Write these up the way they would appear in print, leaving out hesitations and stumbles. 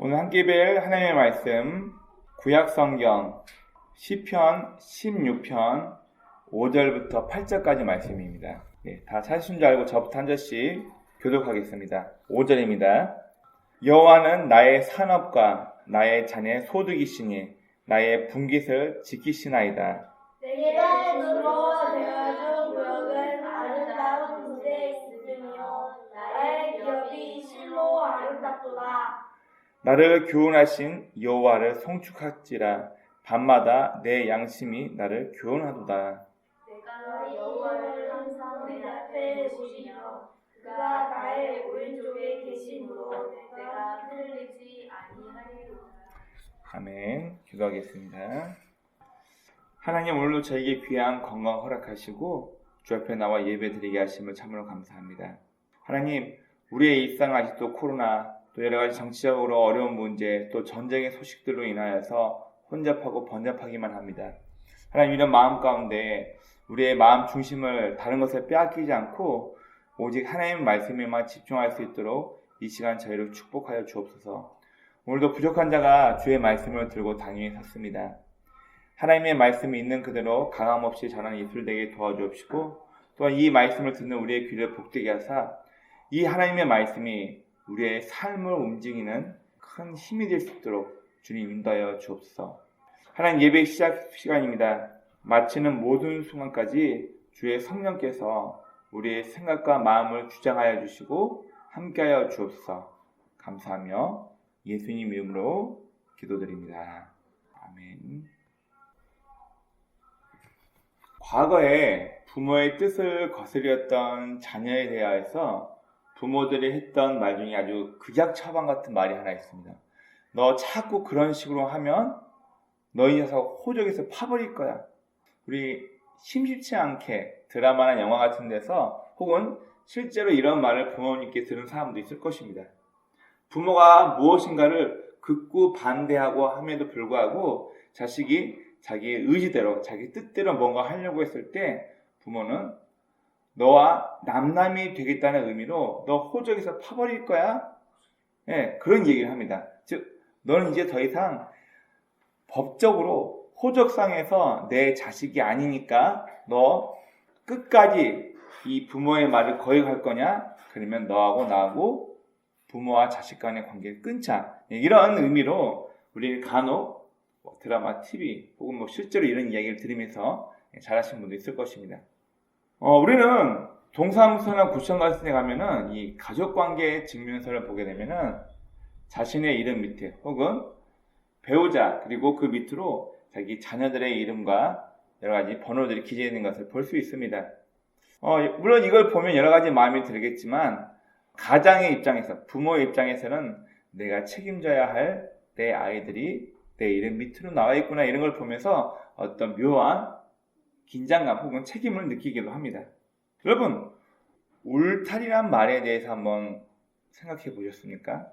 오늘 함께 뵐 하나님의 말씀 구약성경 시편 16편 5절부터 8절까지 말씀입니다. 다 찾으신 줄 알고 저부터 한 절씩 교독하겠습니다. 5절입니다. 여호와는 나의 산업과 나의 잔의 소득이시니 나의 분깃을 지키시나이다. 내가 주로 되어준 구역은 아름다운 곳에 있으며 나의 기업이 실로 아름답도다. 나를 교훈하신 여호와를 송축할지라 밤마다 내 양심이 나를 교훈하도다. 내가 여호와를 항상 내 앞에 보시며 그가 나의 오른쪽에 계심으로 내가 흔들리지 아니하리로다. 아멘. 기도하겠습니다. 하나님, 오늘도 저에게 귀한 건강 허락하시고 주 앞에 나와 예배드리게 하심을 참으로 감사합니다. 하나님, 우리의 일상 아직도 코로나, 또 여러 가지 정치적으로 어려운 문제, 또 전쟁의 소식들로 인하여서 혼잡하고 번잡하기만 합니다. 하나님, 이런 마음 가운데 우리의 마음 중심을 다른 것에 빼앗기지 않고 오직 하나님의 말씀에만 집중할 수 있도록 이 시간 저희를 축복하여 주옵소서. 오늘도 부족한 자가 주의 말씀을 들고 당연히 섰습니다. 하나님의 말씀이 있는 그대로 강함없이 전하는 예술되게 도와주옵시고, 또한 이 말씀을 듣는 우리의 귀를 복되게 하사 이 하나님의 말씀이 우리의 삶을 움직이는 큰 힘이 될 수 있도록 주님 인도하여 주옵소서. 하나님, 예배 시작 시간입니다. 마치는 모든 순간까지 주의 성령께서 우리의 생각과 마음을 주장하여 주시고 함께하여 주옵소서. 감사하며 예수님 이름으로 기도드립니다. 아멘. 과거에 부모의 뜻을 거스렸던 자녀에 대하여서 부모들이 했던 말 중에 아주 극약처방 같은 말이 하나 있습니다. 너 자꾸 그런 식으로 하면 너 이 녀석 호적에서 파버릴 거야. 우리 심심치 않게 드라마나 영화 같은 데서 혹은 실제로 이런 말을 부모님께 들은 사람도 있을 것입니다. 부모가 무엇인가를 극구 반대하고 함에도 불구하고 자식이 자기의 의지대로, 자기 뜻대로 뭔가 하려고 했을 때 부모는 너와 남남이 되겠다는 의미로 너 호적에서 파버릴 거야? 그런 얘기를 합니다. 즉, 너는 이제 더 이상 법적으로 호적상에서 내 자식이 아니니까 너 끝까지 이 부모의 말을 거역할 거냐? 그러면 너하고 나하고 부모와 자식 간의 관계를 끊자. 이런 의미로 우리 간혹 드라마, TV 혹은 실제로 이런 이야기를 들으면서 잘하시는 분도 있을 것입니다. 우리는 동사무소나 구청 같은 데 가면은 이 가족관계 증명서를 보게 되면은 자신의 이름 밑에 혹은 배우자 그리고 그 밑으로 자기 자녀들의 이름과 여러 가지 번호들이 기재되어 있는 것을 볼 수 있습니다. 물론 이걸 보면 여러 가지 마음이 들겠지만 가장의 입장에서, 부모의 입장에서는 내가 책임져야 할 내 아이들이 내 이름 밑으로 나와 있구나, 이런 걸 보면서 어떤 묘한 긴장감 혹은 책임을 느끼기도 합니다. 여러분, 울타리란 말에 대해서 한번 생각해 보셨습니까?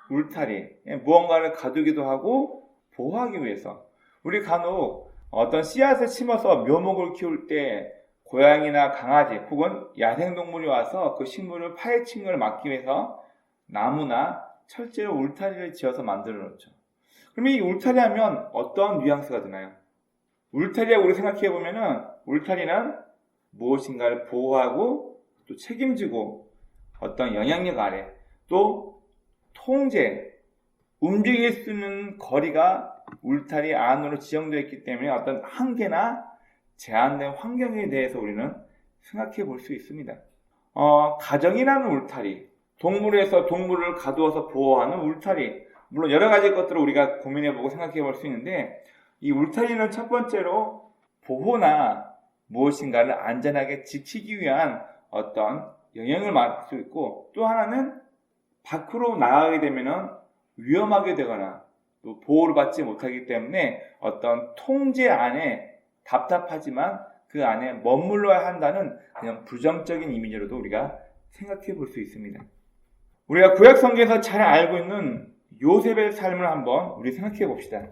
울타리, 무언가를 가두기도 하고 보호하기 위해서. 우리 간혹 어떤 씨앗을 심어서 묘목을 키울 때 고양이나 강아지 혹은 야생동물이 와서 그 식물을 파헤치는 걸 막기 위해서 나무나 철제로 울타리를 지어서 만들어 놓죠. 그러면 이 울타리 하면 어떤 뉘앙스가 드나요? 울타리라고 우리 생각해 보면은 울타리는 무엇인가를 보호하고 또 책임지고 어떤 영향력 아래 또 통제, 움직일 수 있는 거리가 울타리 안으로 지정되어 있기 때문에 어떤 한계나 제한된 환경에 대해서 우리는 생각해 볼 수 있습니다. 가정이라는 울타리, 동물에서 동물을 가두어서 보호하는 울타리, 물론 여러 가지 것들을 우리가 고민해보고 생각해볼 수 있는데 이 울타리는 첫 번째로 보호나 무엇인가를 안전하게 지키기 위한 어떤 영향을 맡을 수 있고, 또 하나는 밖으로 나가게 되면 위험하게 되거나 또 보호를 받지 못하기 때문에 어떤 통제 안에 답답하지만 그 안에 머물러야 한다는 그냥 부정적인 이미지로도 우리가 생각해 볼 수 있습니다. 우리가 구약 성경에서 잘 알고 있는 요셉의 삶을 한번 우리 생각해 봅시다.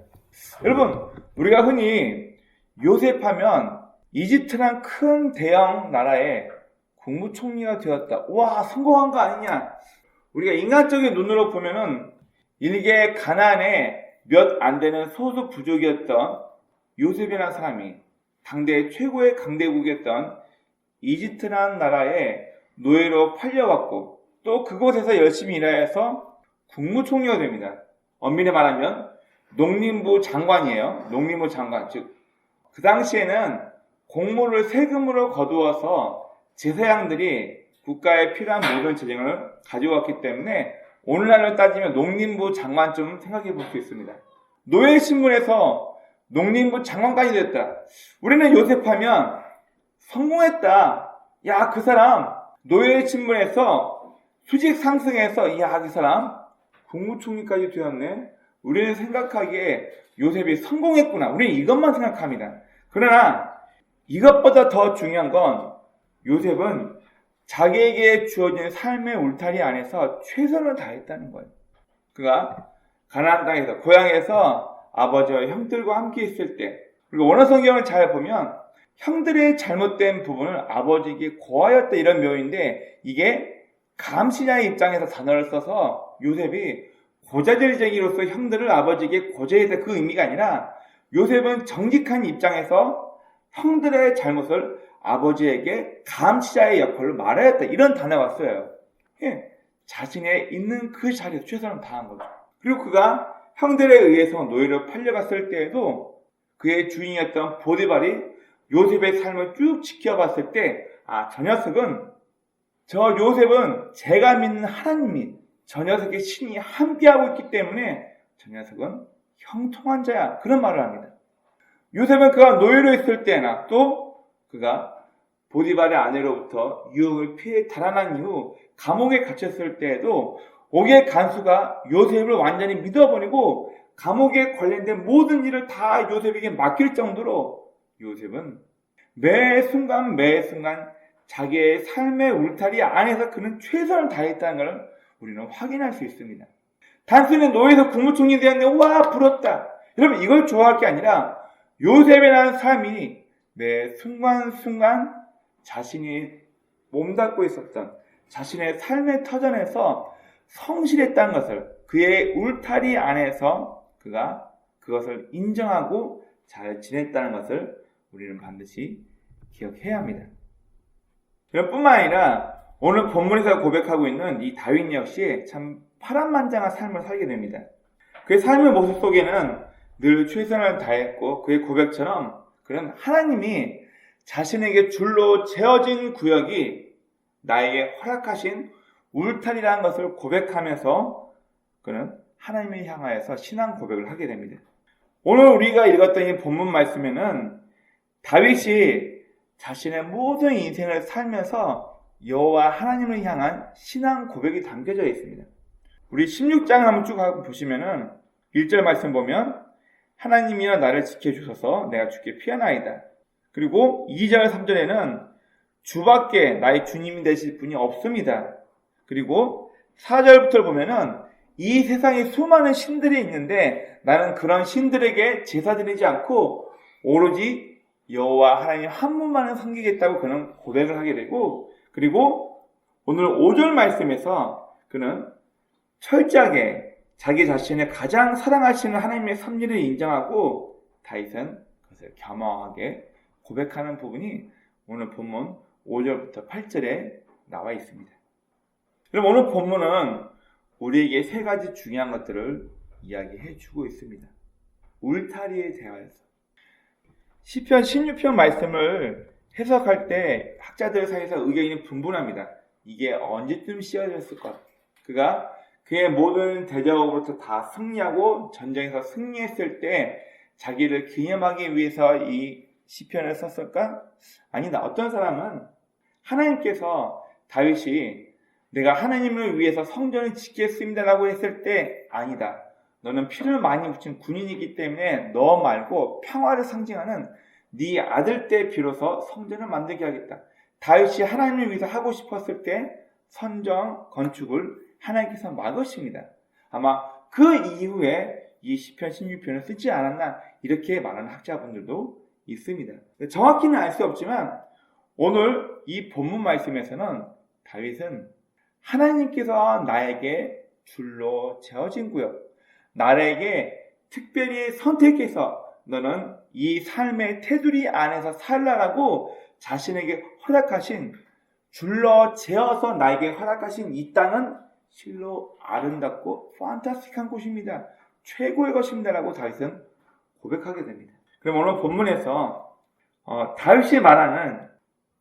여러분, 우리가 흔히 요셉하면 이집트란 큰 대형 나라의 국무총리가 되었다. 와, 성공한 거 아니냐? 우리가 인간적인 눈으로 보면은 일개 가나안에 몇 안 되는 소수 부족이었던 요셉이라는 사람이 당대 최고의 강대국이었던 이집트라는 나라에 노예로 팔려왔고 또 그곳에서 열심히 일하여서 국무총리가 됩니다. 엄밀히 말하면 농림부 장관이에요. 농림부 장관. 즉, 그 당시에는 공물을 세금으로 거두어서 제사장들이 국가에 필요한 모든 재정을 가져왔기 때문에 오늘날로 따지면 농림부 장관 좀 생각해 볼 수 있습니다. 노예 신분에서 농림부 장관까지 됐다. 우리는 요셉하면 성공했다. 야, 그 사람 노예 신분에서 수직 상승해서 야, 그 사람 국무총리까지 되었네. 우리는 생각하기에 요셉이 성공했구나. 우리는 이것만 생각합니다. 그러나 이것보다 더 중요한 건 요셉은 자기에게 주어진 삶의 울타리 안에서 최선을 다했다는 거예요. 그가 가나안 땅에서 고향에서 아버지와 형들과 함께 있을 때, 그리고 원어 성경을 잘 보면 형들의 잘못된 부분을 아버지에게 고하였다 이런 묘인데 이게 감시자의 입장에서 단어를 써서 요셉이 고자질쟁이로서 형들을 아버지에게 고자했다 그 의미가 아니라 요셉은 정직한 입장에서 형들의 잘못을 아버지에게 감시자의 역할로 말하였다 이런 단어가 써요. 자신의 있는 그 자리에서 최선을 다한 거죠. 그리고 그가 형들에 의해서 노예로 팔려갔을 때에도 그의 주인이었던 보디발이 요셉의 삶을 쭉 지켜봤을 때 저 요셉은 제가 믿는 하나님이 저 녀석의 신이 함께하고 있기 때문에 저 녀석은 형통한 자야 그런 말을 합니다. 요셉은 그가 노예로 있을 때나 또 그가 보디발의 아내로부터 유혹을 피해 달아난 이후 감옥에 갇혔을 때에도 옥의 간수가 요셉을 완전히 믿어버리고 감옥에 관련된 모든 일을 다 요셉에게 맡길 정도로 요셉은 매 순간 자기의 삶의 울타리 안에서 그는 최선을 다했다는 것을 우리는 확인할 수 있습니다. 단순히 노예에서 국무총리 되었는데 와 부럽다. 여러분 이걸 좋아할 게 아니라 요셉이라는 삶이 매 순간순간 자신이 몸담고 있었던 자신의 삶의 터전에서 성실했다는 것을 그의 울타리 안에서 그가 그것을 인정하고 잘 지냈다는 것을 우리는 반드시 기억해야 합니다. 뿐만 아니라 오늘 본문에서 고백하고 있는 이 다윗 역시 참 파란만장한 삶을 살게 됩니다. 그의 삶의 모습 속에는 늘 최선을 다했고 그의 고백처럼 그는 하나님이 자신에게 줄로 재어진 구역이 나에게 허락하신 울타리라는 것을 고백하면서 그는 하나님을 향하여서 신앙 고백을 하게 됩니다. 오늘 우리가 읽었던 이 본문 말씀에는 다윗이 자신의 모든 인생을 살면서 여호와 하나님을 향한 신앙 고백이 담겨져 있습니다. 우리 16장 한번 쭉 보시면은 1절 말씀 보면 하나님이여 나를 지켜주소서 내가 주께 피하나이다. 그리고 2절 3절에는 주밖에 나의 주님이 되실 분이 없습니다. 그리고 4절부터 보면은 이 세상에 수많은 신들이 있는데 나는 그런 신들에게 제사 드리지 않고 오로지 여호와 하나님 한 분만을 섬기겠다고 그는 고백을 하게 되고 그리고 오늘 5절 말씀에서 그는 철저하게 자기 자신의 가장 사랑하시는 하나님의 섭리를 인정하고 다윗은 그것을 겸허하게 고백하는 부분이 오늘 본문 5절부터 8절에 나와 있습니다. 그럼 오늘 본문은 우리에게 세 가지 중요한 것들을 이야기해 주고 있습니다. 울타리에 대하여서 시편 16편 말씀을 해석할 때 학자들 사이에서 의견이 분분합니다. 이게 언제쯤 시작됐을까? 그가 그의 모든 대적으로부터 다 승리하고 전쟁에서 승리했을 때 자기를 기념하기 위해서 이 시편을 썼을까? 아니다. 어떤 사람은 하나님께서 다윗이 내가 하나님을 위해서 성전을 짓겠습니다라고 했을 때 아니다. 너는 피를 많이 붙인 군인이기 때문에 너 말고 평화를 상징하는 네 아들 때 비로소 성전을 만들게 하겠다. 다윗이 하나님을 위해서 하고 싶었을 때 선정 건축을 하나님께서 막으십니다. 아마 그 이후에 이 시편 16편을 쓰지 않았나 이렇게 말하는 학자분들도 있습니다. 정확히는 알 수 없지만 오늘 이 본문 말씀에서는 다윗은 하나님께서 나에게 줄로 재어진 구역, 나에게 특별히 선택해서 너는 이 삶의 테두리 안에서 살라라고 자신에게 허락하신, 줄러 재어서 나에게 허락하신 이 땅은 실로 아름답고 판타스틱한 곳입니다. 최고의 것입니다라고 다윗은 고백하게 됩니다. 그럼 오늘 본문에서 다윗이 말하는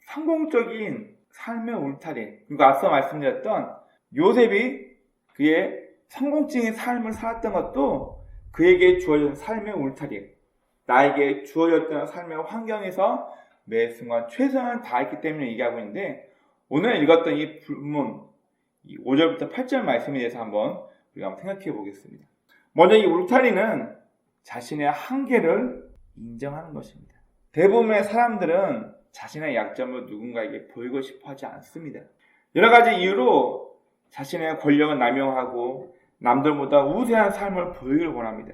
성공적인 삶의 울타리, 그리고 앞서 말씀드렸던 요셉이 그의 성공적인 삶을 살았던 것도 그에게 주어진 삶의 울타리, 나에게 주어졌던 삶의 환경에서 매 순간 최선을 다했기 때문에 얘기하고 있는데, 오늘 읽었던 이 본문 5절부터 8절 말씀에 대해서 한번 우리가 생각해 보겠습니다. 먼저 이 울타리는 자신의 한계를 인정하는 것입니다. 대부분의 사람들은 자신의 약점을 누군가에게 보이고 싶어 하지 않습니다. 여러 가지 이유로 자신의 권력을 남용하고 남들보다 우세한 삶을 보이길 원합니다.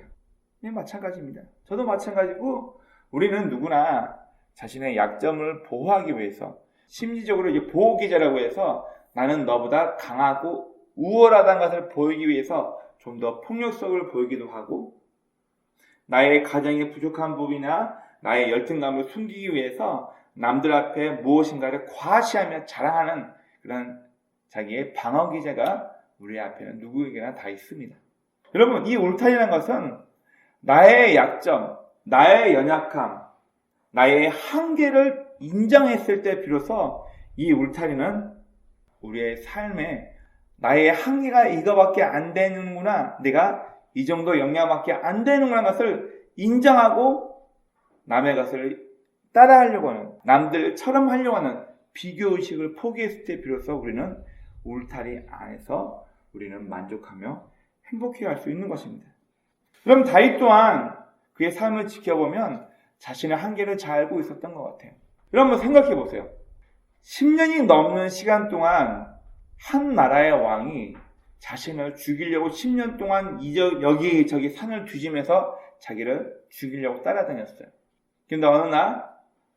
네, 마찬가지입니다. 저도 마찬가지고, 우리는 누구나 자신의 약점을 보호하기 위해서, 심리적으로 이제 보호기제라고 해서 나는 너보다 강하고 우월하다는 것을 보이기 위해서 좀 더 폭력성을 보이기도 하고, 나의 가정의 부족한 부분이나 나의 열등감을 숨기기 위해서 남들 앞에 무엇인가를 과시하며 자랑하는 그런 자기의 방어기제가 우리 앞에는 누구에게나 다 있습니다. 여러분, 이 울타리라는 것은 나의 약점, 나의 연약함, 나의 한계를 인정했을 때 비로소 이 울타리는 우리의 삶에 나의 한계가 이거밖에 안 되는구나, 내가 이 정도 역량밖에 안 되는구나 것을 인정하고 남의 것을 따라하려고 하는, 남들처럼 하려고 하는 비교의식을 포기했을 때 비로소 우리는 울타리 안에서 우리는 만족하며 행복해할 수 있는 것입니다. 그럼 다윗 또한 그의 삶을 지켜보면 자신의 한계를 잘 알고 있었던 것 같아요. 여러분 생각해 보세요. 10년이 넘는 시간 동안 한 나라의 왕이 자신을 죽이려고 10년 동안 여기저기 산을 뒤지면서 자기를 죽이려고 따라다녔어요. 그런데 어느 날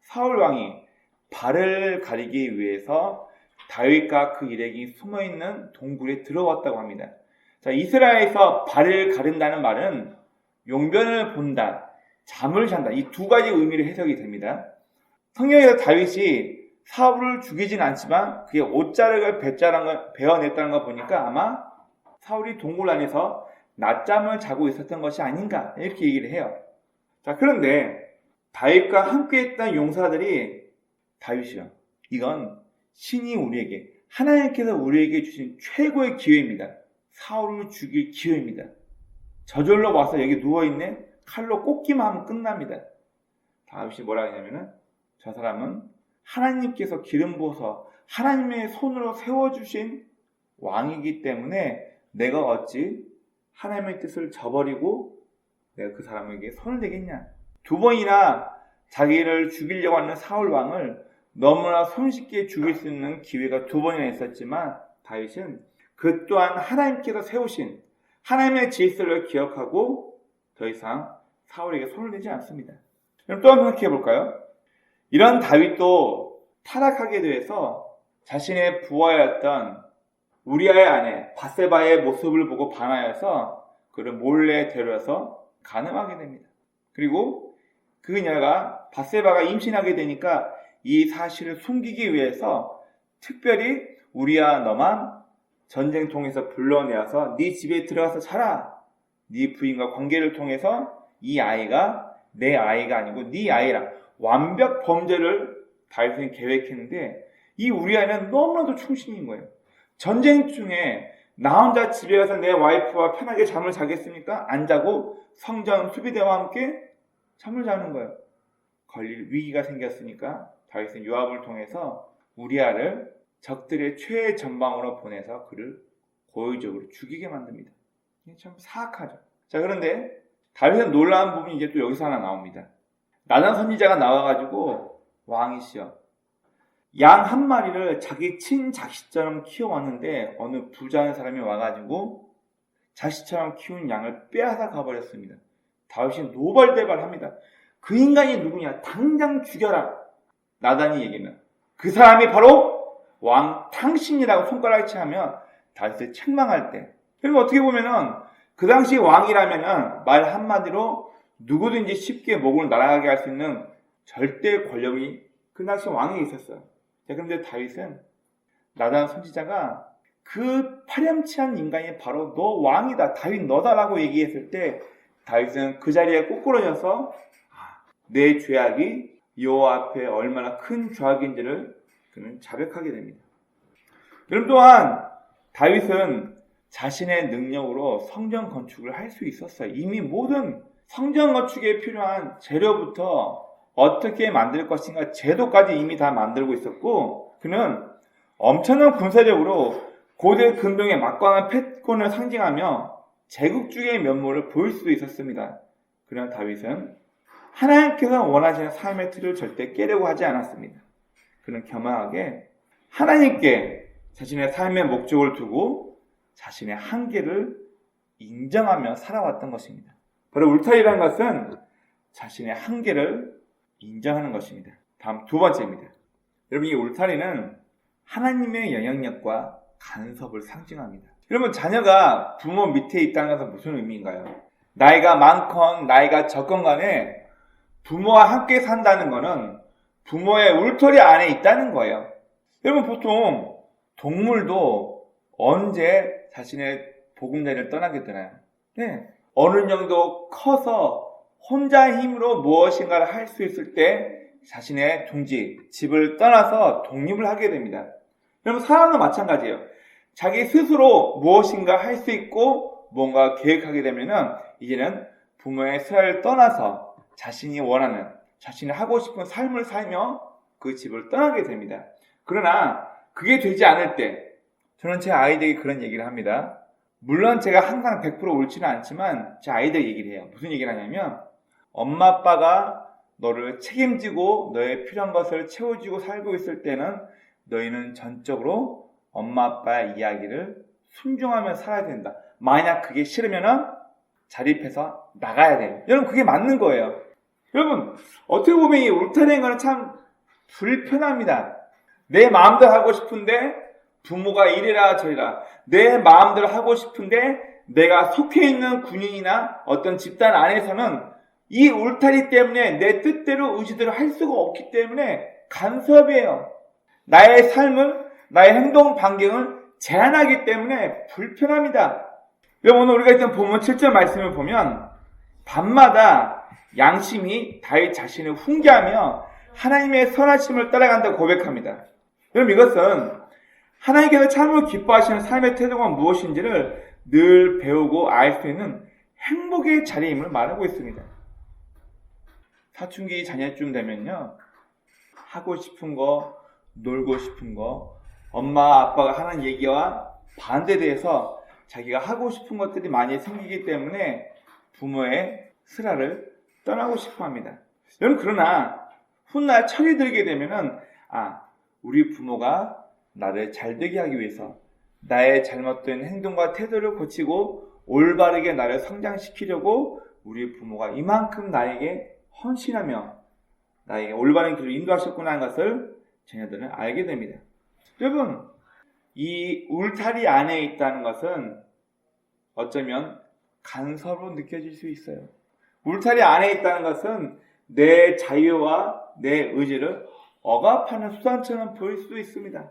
사울 왕이 발을 가리기 위해서 다윗과 그 일행이 숨어있는 동굴에 들어왔다고 합니다. 자, 이스라엘에서 발을 가른다는 말은 용변을 본다, 잠을 잔다, 이 두 가지 의미로 해석이 됩니다. 성경에서 다윗이 사울을 죽이진 않지만 그의 옷자락을 베어냈다는 거 보니까 아마 사울이 동굴 안에서 낮잠을 자고 있었던 것이 아닌가, 이렇게 얘기를 해요. 자, 그런데 다윗과 함께했던 용사들이 다윗이요, 이건 신이 우리에게, 하나님께서 우리에게 주신 최고의 기회입니다. 사울을 죽일 기회입니다. 저절로 와서 여기 누워있네, 칼로 꽂기만 하면 끝납니다. 다윗이 뭐라 하냐면은, 저 사람은 하나님께서 기름 부어서 하나님의 손으로 세워주신 왕이기 때문에 내가 어찌 하나님의 뜻을 저버리고 내가 그 사람에게 손을 대겠냐. 두 번이나 자기를 죽이려고 하는 사울 왕을 너무나 손쉽게 죽일 수 있는 기회가 두 번이나 있었지만 다윗은 그 또한 하나님께서 세우신 하나님의 질서를 기억하고 더 이상 사울에게 손을 대지 않습니다. 그럼 또 한번 생각해 볼까요? 이런 다윗도 타락하게 돼서 자신의 부하였던 우리아의 아내 밧세바의 모습을 보고 반하여서 그를 몰래 데려와서 간음하게 됩니다. 그리고 그녀가 밧세바가 임신하게 되니까 이 사실을 숨기기 위해서 특별히 우리아, 너만 전쟁통에서 불러내어서 네 집에 들어가서 살아. 네 부인과 관계를 통해서 이 아이가 내 아이가 아니고 네 아이라, 완벽 범죄를 다윗은 계획했는데 이 우리아는 너무나도 충신인 거예요. 전쟁 중에 나 혼자 집에 가서 내 와이프와 편하게 잠을 자겠습니까? 안 자고 성전 수비대와 함께 잠을 자는 거예요. 걸릴 위기가 생겼으니까 다윗은 요압을 통해서 우리아를 적들의 최전방으로 보내서 그를 고의적으로 죽이게 만듭니다. 이게 참 사악하죠. 자, 그런데 다윗은 놀라운 부분이 이제 또 여기서 하나 나옵니다. 나단 선지자가 나와가지고 왕이시여, 양 한 마리를 자기 친자식처럼 키워왔는데 어느 부자인 사람이 와가지고 자식처럼 키운 양을 빼앗아 가버렸습니다. 다윗이 노발대발합니다. 그 인간이 누구냐? 당장 죽여라. 나단이 얘기는 그 사람이 바로 왕 당신이라고 손가락질 하며 다윗을 책망할 때, 그리고 어떻게 보면은 그 당시 왕이라면은 말 한마디로 누구든지 쉽게 목을 날아가게 할 수 있는 절대 권력이 그 당시 왕에 있었어요. 자, 그런데 다윗은 나단 선지자가 그 파렴치한 인간이 바로 너 왕이다, 다윗 너다라고 얘기했을 때 다윗은 그 자리에 꼬꾸러져서 내 죄악이 여호와 앞에 얼마나 큰 죄악인지를 그는 자백하게 됩니다. 여러분, 또한 다윗은 자신의 능력으로 성전 건축을 할 수 있었어요. 이미 모든 성전 건축에 필요한 재료부터 어떻게 만들 것인가 제도까지 이미 다 만들고 있었고, 그는 엄청난 군사력으로 고대 근동의 막강한 패권을 상징하며 제국주의의 면모를 보일 수도 있었습니다. 그러나 다윗은 하나님께서 원하시는 삶의 틀을 절대 깨려고 하지 않았습니다. 그는 겸허하게 하나님께 자신의 삶의 목적을 두고 자신의 한계를 인정하며 살아왔던 것입니다. 바로 울타리라는 것은 자신의 한계를 인정하는 것입니다. 다음 두 번째입니다. 여러분, 이 울타리는 하나님의 영향력과 간섭을 상징합니다. 여러분, 자녀가 부모 밑에 있다는 것은 무슨 의미인가요? 나이가 많건 나이가 적건 간에 부모와 함께 산다는 것은 부모의 울타리 안에 있다는 거예요. 여러분, 보통 동물도 언제 자신의 보금자리를 떠나게 되나요? 네. 어느 정도 커서 혼자 힘으로 무엇인가를 할 수 있을 때 자신의 둥지, 집을 떠나서 독립을 하게 됩니다. 여러분, 사람도 마찬가지예요. 자기 스스로 무엇인가 할 수 있고 뭔가 계획하게 되면은 이제는 부모의 수하를 떠나서 자신이 원하는, 자신이 하고 싶은 삶을 살며 그 집을 떠나게 됩니다. 그러나 그게 되지 않을 때 저는 제 아이들에게 그런 얘기를 합니다. 물론 제가 항상 100% 옳지는 않지만 제 아이들 얘기를 해요. 무슨 얘기를 하냐면, 엄마 아빠가 너를 책임지고 너의 필요한 것을 채워주고 살고 있을 때는 너희는 전적으로 엄마 아빠의 이야기를 순종하며 살아야 된다. 만약 그게 싫으면은 자립해서 나가야 돼요. 여러분, 그게 맞는 거예요. 여러분, 어떻게 보면 이 울타리인 거는 참 불편합니다. 내 마음대로 하고 싶은데 부모가 이래라 저래라, 내 마음대로 하고 싶은데 내가 속해 있는 군인이나 어떤 집단 안에서는 이 울타리 때문에 내 뜻대로 의지대로 할 수가 없기 때문에 간섭이에요. 나의 삶을, 나의 행동 반경을 제한하기 때문에 불편합니다. 여러분, 오늘 우리가 일단 본문 7절 말씀을 보면 밤마다 양심이 다윗 자신을 훈계하며 하나님의 선하심을 따라간다고 고백합니다. 여러분, 이것은 하나님께서 참으로 기뻐하시는 삶의 태도가 무엇인지를 늘 배우고 알 수 있는 행복의 자리임을 말하고 있습니다. 사춘기 자녀쯤 되면요, 하고 싶은 거, 놀고 싶은 거, 엄마 아빠가 하는 얘기와 반대돼서 자기가 하고 싶은 것들이 많이 생기기 때문에 부모의 슬하를 떠나고 싶어 합니다. 여러분, 그러나 훗날 철이 들게 되면은 우리 부모가 나를 잘되게 하기 위해서 나의 잘못된 행동과 태도를 고치고 올바르게 나를 성장시키려고 우리 부모가 이만큼 나에게 헌신하며 나에게 올바른 길로 인도하셨구나 하는 것을 자녀들은 알게 됩니다. 여러분, 이 울타리 안에 있다는 것은 어쩌면 간섭으로 느껴질 수 있어요. 울타리 안에 있다는 것은 내 자유와 내 의지를 억압하는 수단처럼 보일 수도 있습니다.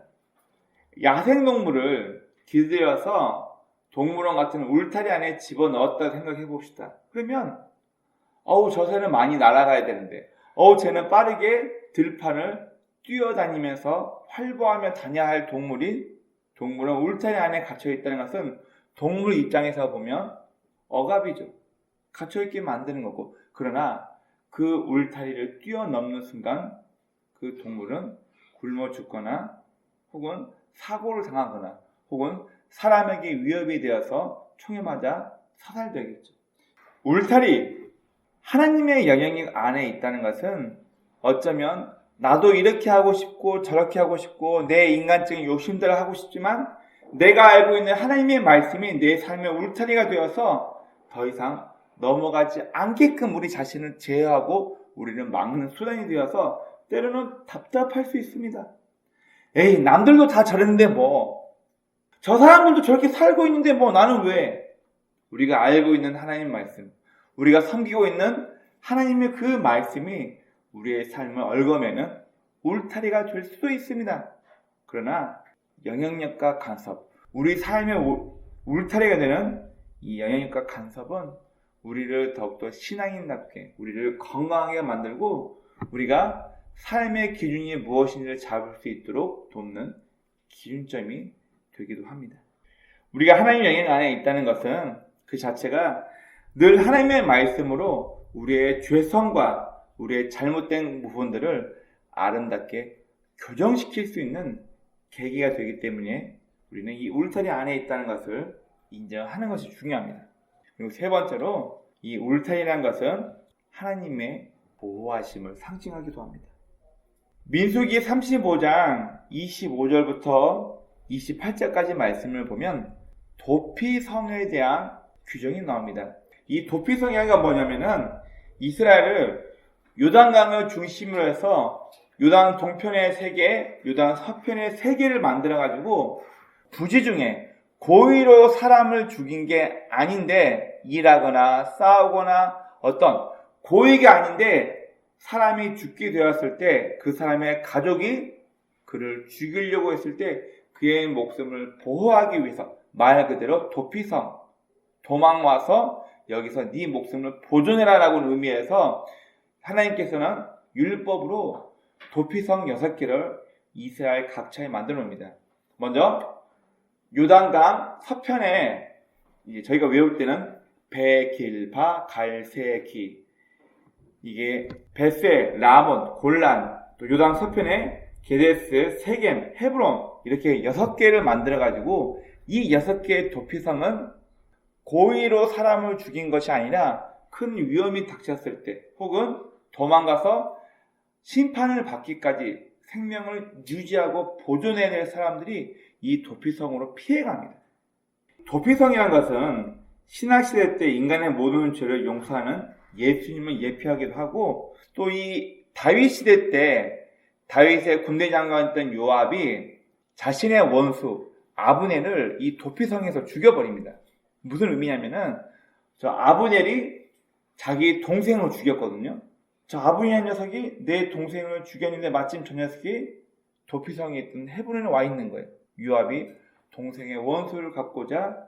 야생동물을 길들여서 동물원 같은 울타리 안에 집어넣었다 생각해 봅시다. 그러면 저 새는 많이 날아가야 되는데, 쟤는 빠르게 들판을 뛰어다니면서 활보하며 다녀야 할 동물은 울타리 안에 갇혀 있다는 것은 동물 입장에서 보면 억압이죠. 갇혀 있게 만드는 거고, 그러나 그 울타리를 뛰어넘는 순간 그 동물은 굶어 죽거나 혹은 사고를 당하거나 혹은 사람에게 위협이 되어서 총에 맞아 사살되겠죠. 울타리, 하나님의 영향력 안에 있다는 것은 어쩌면 나도 이렇게 하고 싶고 저렇게 하고 싶고 내 인간적인 욕심대로 하고 싶지만 내가 알고 있는 하나님의 말씀이 내 삶의 울타리가 되어서 더 이상 넘어가지 않게끔 우리 자신을 제어하고 우리는 막는 수단이 되어서 때로는 답답할 수 있습니다. 에이, 남들도 다 저랬는데 저 사람들도 저렇게 살고 있는데 나는 왜? 우리가 알고 있는 하나님 말씀, 우리가 섬기고 있는 하나님의 그 말씀이 우리의 삶을 얽어매는 울타리가 될 수도 있습니다. 그러나 영향력과 간섭, 우리 삶의 울타리가 되는 이 영향력과 간섭은 우리를 더욱더 신앙인답게, 우리를 건강하게 만들고 우리가 삶의 기준이 무엇인지를 잡을 수 있도록 돕는 기준점이 되기도 합니다. 우리가 하나님의 영향 안에 있다는 것은 그 자체가 늘 하나님의 말씀으로 우리의 죄성과 우리의 잘못된 부분들을 아름답게 교정시킬 수 있는 계기가 되기 때문에 우리는 이 울타리 안에 있다는 것을 인정하는 것이 중요합니다. 그리고 세 번째로 이 울타리라는 것은 하나님의 보호하심을 상징하기도 합니다. 민수기 35장 25절부터 28절까지 말씀을 보면 도피성에 대한 규정이 나옵니다. 이 도피성이란 게 뭐냐면은 이스라엘을 요단강을 중심으로 해서 요단 동편의 3개, 요단 서편의 3개를 만들어가지고 부지 중에 고의로 사람을 죽인 게 아닌데 일하거나 싸우거나 어떤 고의가 아닌데 사람이 죽게 되었을 때 그 사람의 가족이 그를 죽이려고 했을 때 그의 목숨을 보호하기 위해서 말 그대로 도피성, 도망와서 여기서 네 목숨을 보존해라 라고 의미해서 하나님께서는 율법으로 도피성 6개를 이스라엘 각처에 만들어 놉니다. 먼저 요단강 서편에 이제 저희가 외울 때는 베길바 갈세기, 이게 베셀, 라몬, 골란, 또 요단 서편에 게데스, 세겜, 헤브론 이렇게 6개를 만들어 가지고 이 6개의 도피성은 고의로 사람을 죽인 것이 아니라 큰 위험이 닥쳤을 때 혹은 도망가서 심판을 받기까지 생명을 유지하고 보존해야 될 사람들이 이 도피성으로 피해갑니다. 도피성이라는 것은 신학시대 때 인간의 모든 죄를 용서하는 예수님을 예표하기도 하고 또 이 다윗 시대 때 다윗의 군대 장관이었던 요압이 자신의 원수 아브넬을 이 도피성에서 죽여버립니다. 무슨 의미냐면은 저 아브넬이 자기 동생을 죽였거든요. 저 아브넬 녀석이 내 동생을 죽였는데 마침 저 녀석이 도피성에 있던 헤브론에 와 있는 거예요. 요압이 동생의 원수를 갚고자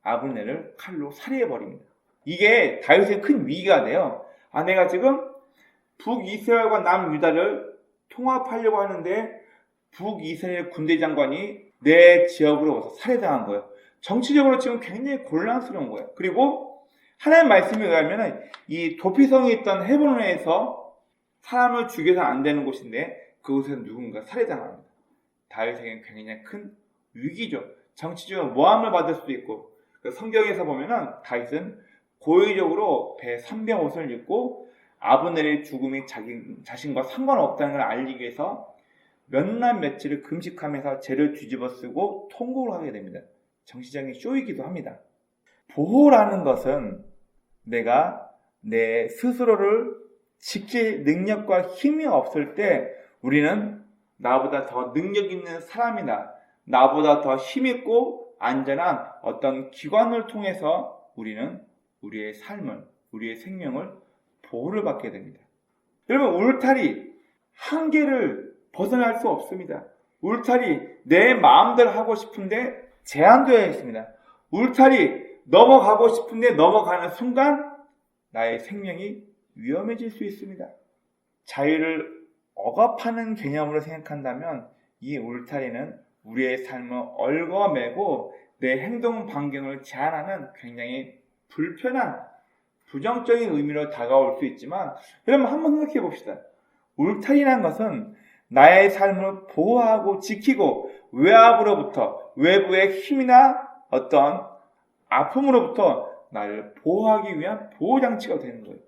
아브넬을 칼로 살해해버립니다. 이게 다윗의 큰 위기가 돼요. 내가 지금 북이스라엘과 남유다를 통합하려고 하는데 북이스라엘 군대 장관이 내 지역으로 와서 살해당한 거예요. 정치적으로 지금 굉장히 곤란스러운 거예요. 그리고 하나님 말씀에 의하면 이 도피성에 있던 헤브론에서 사람을 죽여서 안 되는 곳인데 그곳에서 누군가 살해당합니다. 다윗에게는 굉장히 큰 위기죠. 정치적으로 모함을 받을 수도 있고 성경에서 보면은 다윗은 고의적으로 배 3병 옷을 입고 아브넬의 죽음이 자신과 상관없다는 걸 알리기 위해서 몇 날 며칠을 금식하면서 죄를 뒤집어 쓰고 통곡을 하게 됩니다. 정치적인 쇼이기도 합니다. 보호라는 것은 내가 내 스스로를 지킬 능력과 힘이 없을 때 우리는 나보다 더 능력 있는 사람이나 나보다 더 힘있고 안전한 어떤 기관을 통해서 우리는 우리의 삶을, 우리의 생명을 보호를 받게 됩니다. 여러분, 울타리 한계를 벗어날 수 없습니다. 울타리 내 마음대로 하고 싶은데 제한되어 있습니다. 울타리 넘어가고 싶은데 넘어가는 순간 나의 생명이 위험해질 수 있습니다. 자유를 억압하는 개념으로 생각한다면 이 울타리는 우리의 삶을 얽어매고 내 행동 반경을 제한하는 굉장히 불편한 부정적인 의미로 다가올 수 있지만 여러분 한번 생각해 봅시다. 울타리라는 것은 나의 삶을 보호하고 지키고 외압으로부터 외부의 힘이나 어떤 아픔으로부터 나를 보호하기 위한 보호장치가 되는 거예요.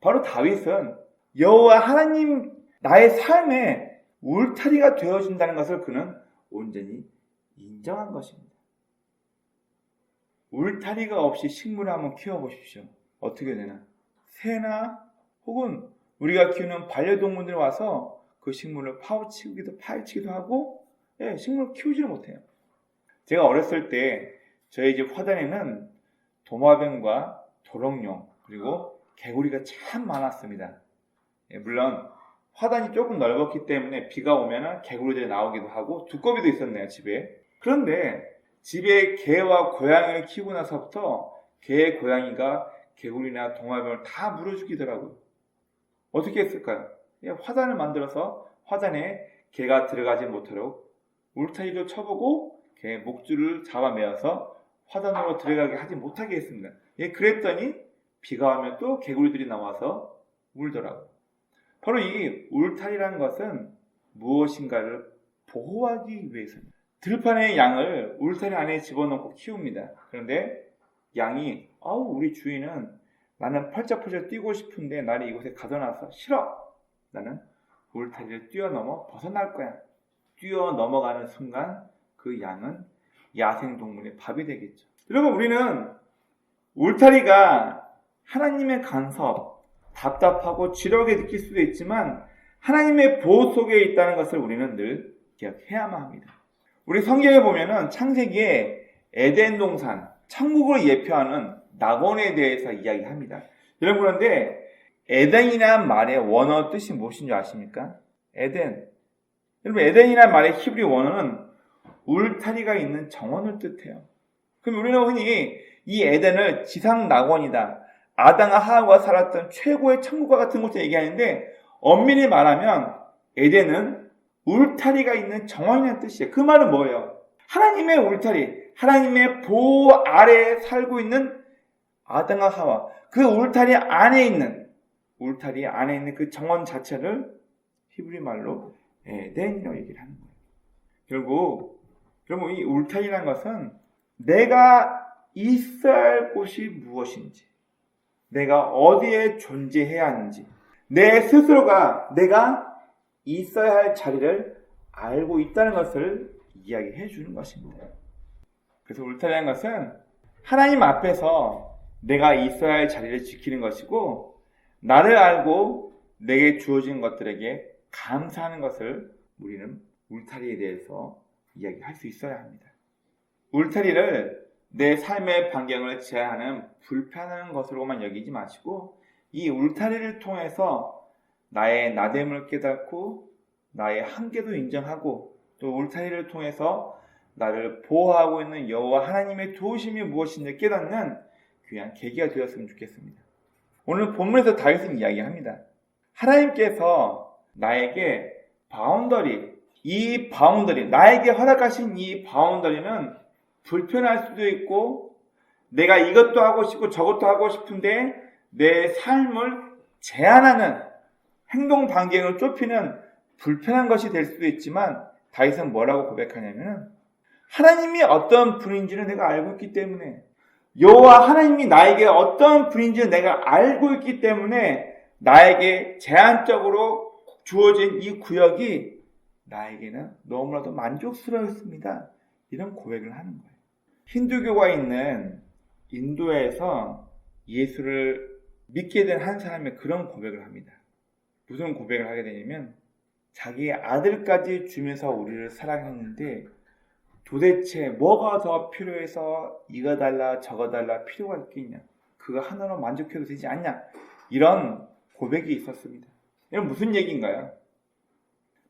바로 다윗은 여호와 하나님 나의 삶에 울타리가 되어준다는 것을 그는 온전히 인정한 것입니다. 울타리가 없이 식물을 한번 키워보십시오. 어떻게 되나? 새나 혹은 우리가 키우는 반려동물들이 와서 그 식물을 파헤치기도 하고 식물을 키우지를 못해요. 제가 어렸을 때 저희 집 화단에는 도마뱀과 도롱뇽 그리고 개구리가 참 많았습니다. 물론 화단이 조금 넓었기 때문에 비가 오면 개구리들이 나오기도 하고 두꺼비도 있었네요, 집에. 그런데 집에 개와 고양이를 키우고 나서부터 개, 고양이가 개구리나 도마뱀을 다 물어 죽이더라고요. 어떻게 했을까요? 화단을 만들어서 화단에 개가 들어가지 못하도록 울타리도 쳐보고 개 목줄을 잡아매어서 화단으로 들어가게 하지 못하게 했습니다. 그랬더니 비가 오면 또 개구리들이 나와서 물더라고요. 바로 이 울타리라는 것은 무엇인가를 보호하기 위해서입니다. 들판의 양을 울타리 안에 집어넣고 키웁니다. 그런데 양이 우리 주인은 나는 펄쩍펄쩍 뛰고 싶은데 나를 이곳에 가둬놔서 싫어. 나는 울타리를 뛰어넘어 벗어날 거야. 뛰어넘어가는 순간 그 양은 야생동물의 밥이 되겠죠. 여러분, 우리는 울타리가 하나님의 간섭, 답답하고 지루하게 느낄 수도 있지만 하나님의 보호 속에 있다는 것을 우리는 늘 기억해야만 합니다. 우리 성경에 보면은 창세기에 에덴 동산, 천국을 예표하는 낙원에 대해서 이야기합니다. 여러분, 그런데 에덴이라는 말의 원어 뜻이 무엇인 줄 아십니까? 에덴. 여러분, 에덴이라는 말의 히브리 원어는 울타리가 있는 정원을 뜻해요. 그럼 우리는 흔히 이 에덴을 지상 낙원이다, 아담과 하와가 살았던 최고의 천국과 같은 곳을 얘기하는데, 엄밀히 말하면 에덴은 울타리가 있는 정원이라는 뜻이에요. 그 말은 뭐예요? 하나님의 울타리, 하나님의 보호 아래에 살고 있는 아담과 하와, 그 울타리 안에 있는 그 정원 자체를 히브리 말로 에덴이라고 얘기를 하는 거예요. 결국 여러분, 이 울타리라는 것은 내가 있어야 할 곳이 무엇인지, 내가 어디에 존재해야 하는지, 내 스스로가 내가 있어야 할 자리를 알고 있다는 것을 이야기해 주는 것입니다. 그래서 울타리라는 것은 하나님 앞에서 내가 있어야 할 자리를 지키는 것이고, 나를 알고 내게 주어진 것들에게 감사하는 것을 우리는 울타리에 대해서 이야기할 수 있어야 합니다. 울타리를 내 삶의 반경을 제한하는 불편한 것으로만 여기지 마시고, 이 울타리를 통해서 나의 나됨을 깨닫고 나의 한계도 인정하고, 또 울타리를 통해서 나를 보호하고 있는 여호와 하나님의 도우심이 무엇인지 깨닫는 귀한 계기가 되었으면 좋겠습니다. 오늘 본문에서 다윗은 이야기합니다. 하나님께서 나에게 나에게 허락하신 이 바운더리는 불편할 수도 있고, 내가 이것도 하고 싶고 저것도 하고 싶은데 내 삶을 제한하는, 행동 반경을 좁히는 불편한 것이 될 수도 있지만, 다윗은 뭐라고 고백하냐면, 하나님이 어떤 분인지를 내가 알고 있기 때문에, 여호와 하나님이 나에게 어떤 분인지를 내가 알고 있기 때문에 나에게 제한적으로 주어진 이 구역이 나에게는 너무나도 만족스러웠습니다. 이런 고백을 하는 거예요. 힌두교가 있는 인도에서 예수를 믿게 된 한 사람이 그런 고백을 합니다. 무슨 고백을 하게 되냐면, 자기 아들까지 주면서 우리를 사랑했는데 도대체 뭐가 더 필요해서 이거 달라 저거 달라 필요가 있겠냐, 그거 하나로 만족해도 되지 않냐, 이런 고백이 있었습니다. 이건 무슨 얘기인가요?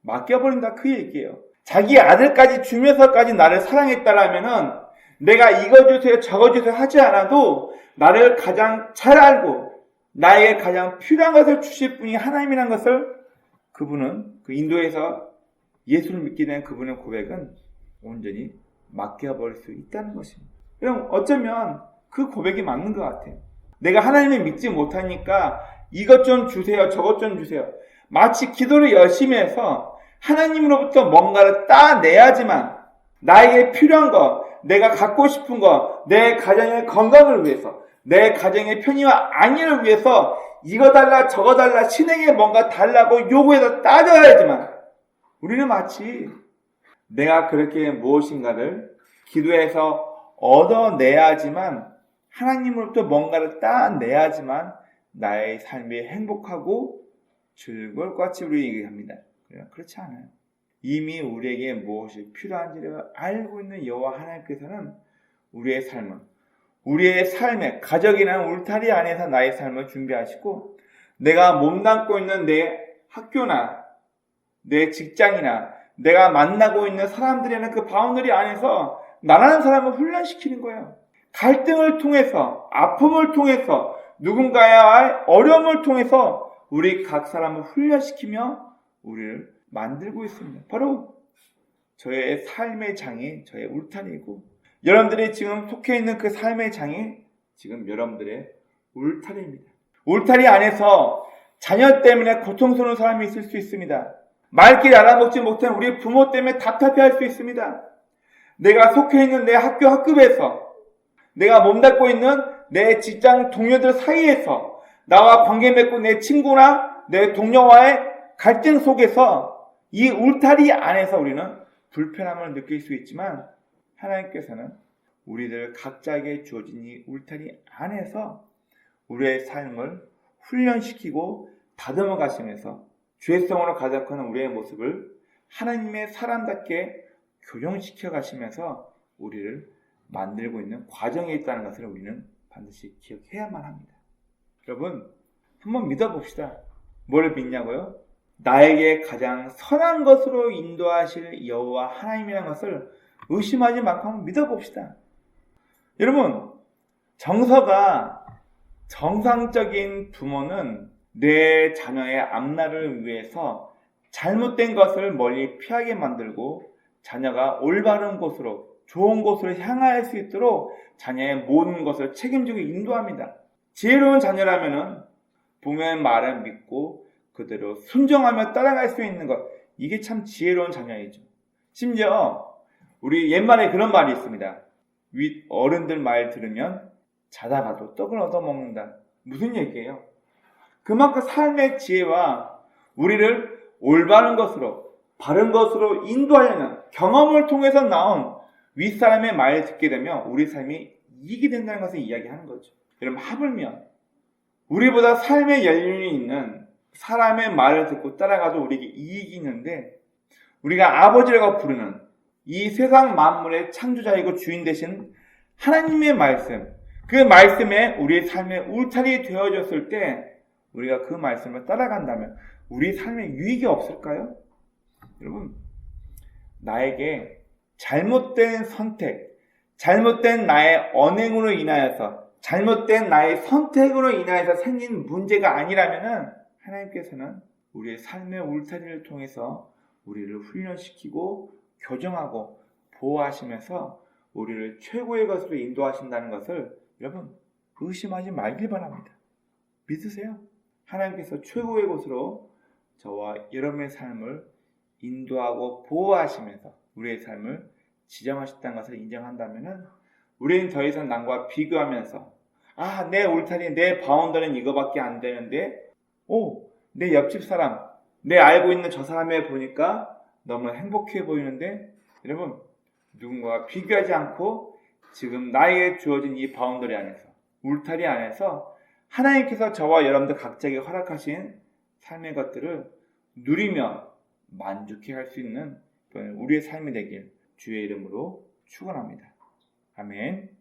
맡겨버린다, 그 얘기예요. 자기 아들까지 주면서까지 나를 사랑했다라면은 내가 이거 주세요 저거 주세요 하지 않아도 나를 가장 잘 알고 나에게 가장 필요한 것을 주실 분이 하나님이라는 것을, 그분은 그 인도에서 예수를 믿게 된 그분의 고백은 온전히 맡겨버릴 수 있다는 것입니다. 그럼 어쩌면 그 고백이 맞는 것 같아요. 내가 하나님을 믿지 못하니까 이것 좀 주세요 저것 좀 주세요, 마치 기도를 열심히 해서 하나님으로부터 뭔가를 따내야지만 나에게 필요한 거, 내가 갖고 싶은 거, 내 가정의 건강을 위해서, 내 가정의 편의와 안위를 위해서 이거 달라 저거 달라 신에게 뭔가 달라고 요구해서 따져야지만, 우리는 마치 내가 그렇게 무엇인가를 기도해서 얻어내야지만, 하나님으로부터 뭔가를 따내야지만 나의 삶이 행복하고 즐거울 것 같이 우리 얘기합니다. 그렇지 않아요. 이미 우리에게 무엇이 필요한지를 알고 있는 여호와 하나님께서는 우리의 삶은 우리의 삶에 가족이라는 울타리 안에서 나의 삶을 준비하시고 내가 몸담고 있는 내 학교나 내 직장이나 내가 만나고 있는 사람들이라는 그 바운더리 안에서 나라는 사람을 훈련시키는 거예요. 갈등을 통해서, 아픔을 통해서, 누군가의 어려움을 통해서 우리 각 사람을 훈련시키며 우리를 만들고 있습니다. 바로 저의 삶의 장이 저의 울타리이고 여러분들이 지금 속해 있는 그 삶의 장이 지금 여러분들의 울타리입니다. 울타리 안에서 자녀 때문에 고통스러운 사람이 있을 수 있습니다. 말길 알아먹지 못한 우리 부모 때문에 답답해할 수 있습니다. 내가 속해 있는 내 학교 학급에서 내가 몸담고 있는 내 직장 동료들 사이에서 나와 관계 맺고 내 친구나 내 동료와의 갈등 속에서 이 울타리 안에서 우리는 불편함을 느낄 수 있지만 하나님께서는 우리들 각자에게 주어진 이 울타리 안에서 우리의 삶을 훈련시키고 다듬어 가시면서 죄성으로 가득한 우리의 모습을 하나님의 사람답게 교정시켜 가시면서 우리를 만들고 있는 과정에 있다는 것을 우리는 반드시 기억해야만 합니다. 여러분, 한번 믿어봅시다. 뭘 믿냐고요? 나에게 가장 선한 것으로 인도하실 여호와 하나님이라는 것을 의심하지 말고 한번 믿어봅시다. 여러분, 정상적인 부모는 내 자녀의 앞날을 위해서 잘못된 것을 멀리 피하게 만들고 자녀가 올바른 곳으로 좋은 곳으로 향할 수 있도록 자녀의 모든 것을 책임지고 인도합니다. 지혜로운 자녀라면은 부모의 말을 믿고 그대로 순종하며 따라갈 수 있는 것, 이게 참 지혜로운 자녀이죠. 심지어 우리 옛말에 그런 말이 있습니다. 윗 어른들 말 들으면 자다가도 떡을 얻어먹는다. 무슨 얘기예요? 그만큼 삶의 지혜와 우리를 올바른 것으로 바른 것으로 인도하려는 경험을 통해서 나온 윗사람의 말을 듣게 되면 우리 삶이 이익이 된다는 것을 이야기하는 거죠. 여러분, 하물며 우리보다 삶의 연륜이 있는 사람의 말을 듣고 따라가도 우리에게 이익이 있는데 우리가 아버지라고 부르는 이 세상 만물의 창조자이고 주인 되신 하나님의 말씀, 그 말씀에 우리의 삶의 울타리 되어졌을 때 우리가 그 말씀을 따라간다면 우리 삶에 유익이 없을까요? 여러분, 나에게 잘못된 선택, 잘못된 나의 언행으로 인하여서, 잘못된 나의 선택으로 인하여서 생긴 문제가 아니라면은 하나님께서는 우리의 삶의 울타리를 통해서 우리를 훈련시키고 교정하고 보호하시면서 우리를 최고의 것으로 인도하신다는 것을 여러분 의심하지 말길 바랍니다. 믿으세요? 하나님께서 최고의 곳으로 저와 여러분의 삶을 인도하고 보호하시면서 우리의 삶을 지정하셨다는 것을 인정한다면 우리는 더 이상 남과 비교하면서 내 울타리, 내 바운더리는 이거밖에 안 되는데 내 옆집 사람, 내 알고 있는 저 사람에 보니까 너무 행복해 보이는데 여러분, 누군가와 비교하지 않고 지금 나에게 주어진 이 바운더리 안에서, 울타리 안에서 하나님께서 저와 여러분들 각자에게 허락하신 삶의 것들을 누리며 만족해 할 수 있는 우리의 삶이 되길 주의 이름으로 축원합니다. 아멘.